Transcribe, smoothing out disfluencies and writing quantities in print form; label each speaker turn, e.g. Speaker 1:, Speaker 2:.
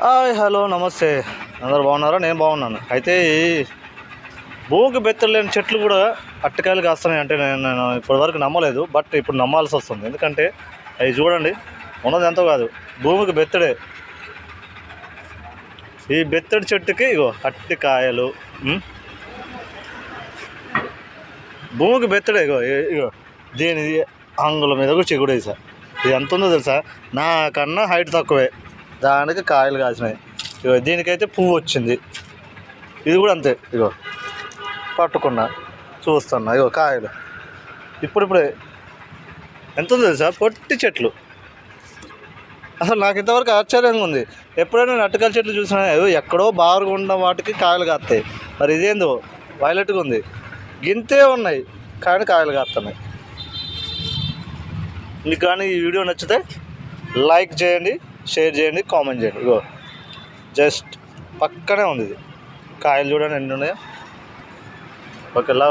Speaker 1: Hi hello నమస్తే, అందరు బాగున్నారా? నేను బాగున్నాను. అయితే ఈ భూమికి బెత్తలేని చెట్లు కూడా అరటికాయలు కాస్తున్నాయి అంటే నేను ఇప్పటివరకు నమ్మలేదు. బట్ ఇప్పుడు నమ్మాల్సి వస్తుంది. ఎందుకంటే అవి చూడండి, ఉన్నది ఎంతో కాదు, భూమికి బెత్తడే. ఈ బెత్తడి చెట్టుకి ఇగో అరటికాయలు, భూమికి బెత్తడే. ఇగో ఇగో దీని అంగుళం మీద కూడా చిగుడేసా. ఇది ఎంత ఉందో తెలుసా? నాకన్నా హైట్ తక్కువే, దానికి కాయలు కాసినాయి. ఇగో దీనికైతే పువ్వు వచ్చింది. ఇది కూడా అంతే. ఇగో పట్టుకున్నా, చూస్తున్నా, ఇగో కాయలు ఇప్పుడిప్పుడే. ఎంత ఉందో తెలుసా? పొట్టి చెట్లు. అసలు నాకు ఇంతవరకు ఆశ్చర్యంగా ఉంది. ఎప్పుడైనా నేను అరటికాయల చెట్లు చూసినా ఎక్కడో బారుగా ఉన్న వాటికి కాయలు కాస్తాయి. మరి ఇదేందో వైలెట్గా ఉంది, గింతే ఉన్నాయి కానీ కాయలు కాస్తున్నాయి. మీకు కానీ ఈ వీడియో నచ్చితే లైక్ చేయండి, షేర్ చేయండి, కామెంట్ చేయండి. ఇగో జస్ట్ పక్కనే ఉంది ఇది. కాయలు చూడండి ఎన్ని ఉన్నాయో. ఓకేలా.